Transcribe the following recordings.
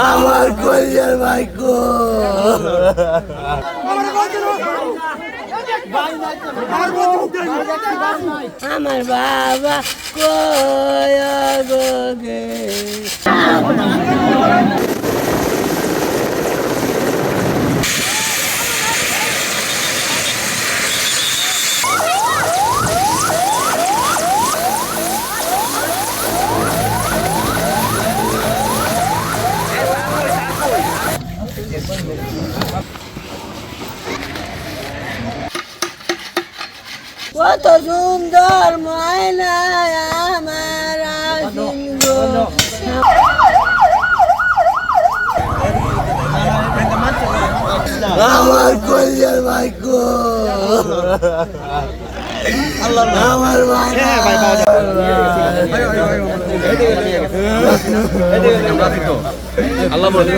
আমার কলিজার ভাইকো আমার বাবা কয় গে কত সুন্দর ময়না আমার আমার কলিজার ভাইকো আমার আল্লাহ বলে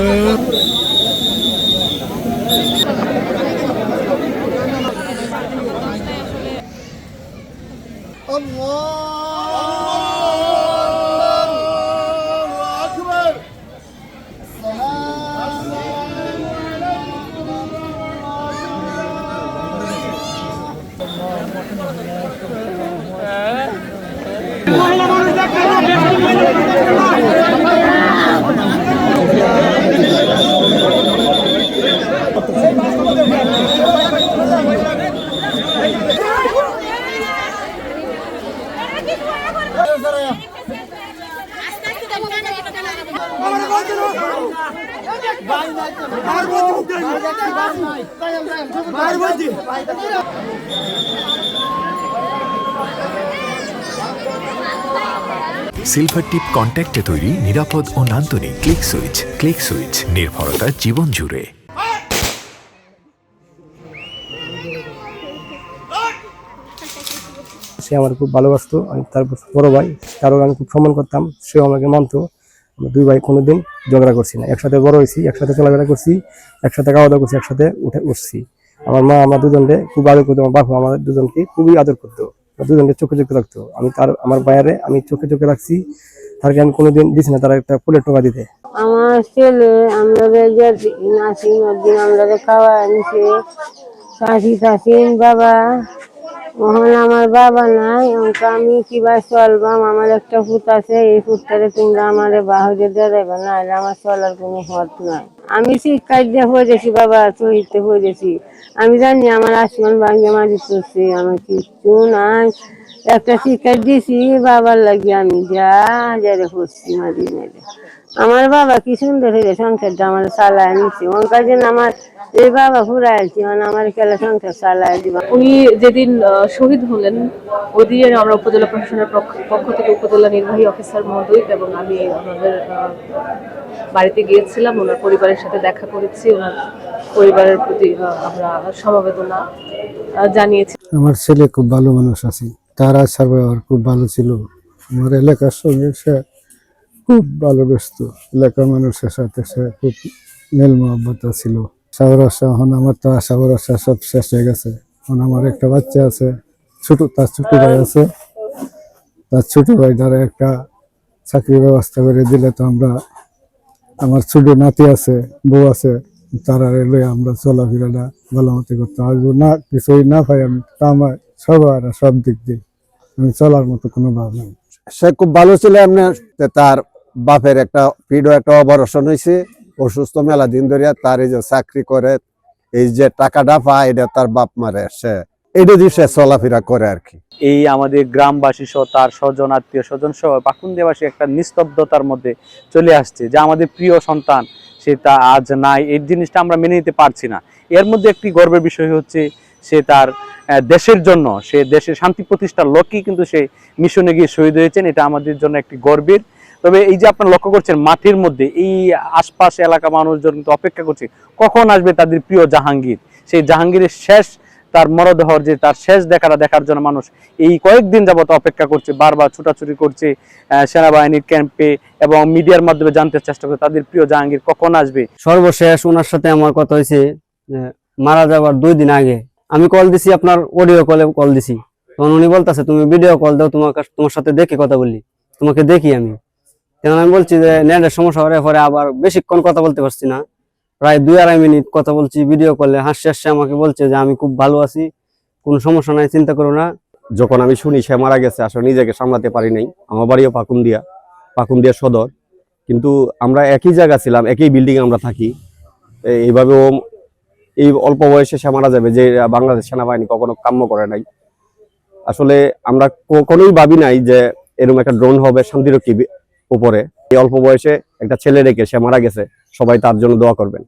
সিলভার টিপ কন্ট্যাক্টে তৈরি নিরাপদ ও নান্দনিক ক্লিক সুইচ নির্ভরতা জীবন জুড়ে। সে আমার খুব ভালোবাসতো, আমি তার বড় ভাই, তারও আমি খুব সম্মান করতাম, সেও আমাকে মানতো। আমরা দুই ভাই কোনোদিন ঝগড়া করছি না, একসাথে বড় হয়েছি, একসাথে চলাফেরা করছি, একসাথে খাওয়া দাওয়া করছি, একসাথে উঠছি। আমার মা আমার দুজনকে খুব আদর করতো, আমার বাবা আমাদের দুজনকে খুবই আদর করতো, দুজনকে চোখে চোখে রাখতো। আমি আমার বাইরে আমি চোখে চোখে রাখছি, তারকে আমি কোনোদিন দিছি না তারা একটা ফুলের টোকা দিতে। আমার ছেলে আমরা আমরা খাওয়া আনছে বাবা, ওখানে আমার বাবা নাই, আমি কিবা চলবাম। আমার একটা ফুট আছে, এই ফুটটারে তোমরা আমার বাহুতে দেবে না, আমার চলার কোনো পথ নাই। আমি শিক্ষায় দিয়ে হয়েছি বাবা, চহিতে হয়েছি। আমি জানি আমার আসমান ভাঙ্গে মারি করছে, আমার কিছু নাই। একটা শিক্ষায় দিয়েছি বাবার লাগিয়ে, আমি যা যারে হচ্ছি মারি মেরে। আমার বাবা কি সুন্দর হয়ে সংসারটা আমার চালায় নিচ্ছে, ওর কাছে আমার এই বাবা ঘুরে আসছি, মানে আমার খেলা সংসার চালায় দিবা। উনি যেদিন শহীদ হলেন, ওই দিন আমরা উপজেলা প্রশাসনের পক্ষ থেকে উপজেলা নির্বাহী অফিসার মহোদয় এবং আমি আমাদের বাড়িতে গিয়েছিলাম, ওনার পরিবারের সাথে দেখা করেছি, ওনার পরিবারের প্রতি আমরা সমবেদনা জানিয়েছি। আমার ছেলে খুব ভালো মানুষ আছে, তার আচার ব্যবহার খুব ভালো ছিল, আমার এলাকার সঙ্গে সে খুব ভালোবাসত, এলাকার মানুষের সাথে সে খুব মেল মহব্বত ছিল। এখন আমার তো আশা ভরসা সব শেষ হয়ে গেছে। এখন আমার একটা বাচ্চা আছে, তার ছোট ভাই আছে, তার ছোট ভাই দ্বারা একটা চাকরির ব্যবস্থা করে দিলে তো আমরা, আমার ছোট নাতি আছে, বউ আছে, তারা লয়ে আমরা চলাফেরাটা ভালো মতো করতে আসবো না, কিছুই না পাই আমি, তা আমার সবার সব দিক দিয়ে আমি চলার মতো কোনো ভাব নেই। সে খুব ভালো ছিল এমনি, তার বাপের একটা পিডও একটা অপারেশন হয়েছে, অসুস্থ মেলা দিন ধরিয়া, তার এই যে চাকরি করে এই যে টাকাটা পায় এটা তার বাপ মারে, সে এটা দিয়ে সে চলাফেরা করে আর কি। এই আমাদের গ্রামবাসী সহ তার স্বজন আত্মীয় স্বজন সহ পাকুন্দিয়াবাসী একটা নিস্তব্ধতার মধ্যে চলে আসছে, যে আমাদের প্রিয় সন্তান সেটা আজ নাই, এই জিনিসটা আমরা মেনে নিতে পারছি না। এর মধ্যে একটি গর্বের বিষয় হচ্ছে সে তার দেশের জন্য, সে দেশের শান্তি প্রতিষ্ঠার লক্ষ্যেই কিন্তু সে মিশনে গিয়ে শহীদ হয়েছেন, এটা আমাদের জন্য একটি গর্বের। তবে এই যে আপনারা লক্ষ্য করছেন মাঠের মধ্যে এই আশপাশ এলাকা মানুষজন কিন্তু অপেক্ষা করছে কখন আসবে তাদের প্রিয় জাহাঙ্গীর। সেই জাহাঙ্গীরের শেষ, তার মরদেহর যে তার শেষ দেখার জন্য মানুষ এই কয়েকদিন যাবত অপেক্ষা করছে, বারবার ছুটাছুটি করছে সেনাবাহিনীর ক্যাম্পে এবং মিডিয়ার মাধ্যমে জানতে চেষ্টা করে তাদের প্রিয় জাহাঙ্গীর কখন আসবে। সর্বশেষ ওনার সাথে আমার কথা হয়েছে মারা যাওয়ার 2 দিন আগে। আমি কল দিছি, আপনার অডিও কলে কল দিছি, তখন উনি বলতেছে তুমি ভিডিও কল দাও, তোমার সাথে দেখে কথা বললি, তোমাকে দেখি আমি। তখন আমি বলছি যে নেটের সমস্যা হওয়ার পরে আবার বেশিক্ষণ কথা বলতে পারছি না, প্রায় 2-2.5 মিনিট কথা বলছি ভিডিও কলে। হাসতে হাসতে আমাকে বলছে যে আমি খুব ভালো আছি, কোনো সমস্যা নাই, চিন্তা করো না। যখন আমি শুনি সে মারা গেছে, আসলে নিজেকে সামলাতে পারি নাই। আমার বাড়িও পাকুন্দিয়া সদর, কিন্তু আমরা একই জায়গা ছিলাম, একই বিল্ডিং আমরা থাকি। এইভাবেও এই অল্প বয়সে সে মারা যাবে, যে বাংলাদেশ সেনাবাহিনী কখনো কাম্য করে নাই। আসলে আমরা কখনোই ভাবি নাই যে এরকম একটা ড্রোন হবে শান্তিরক্ষী উপরে। এই অল্প বয়সে একটা ছেলে রেখে সে মারা গেছে, সবাই তার জন্য দোয়া করবেন।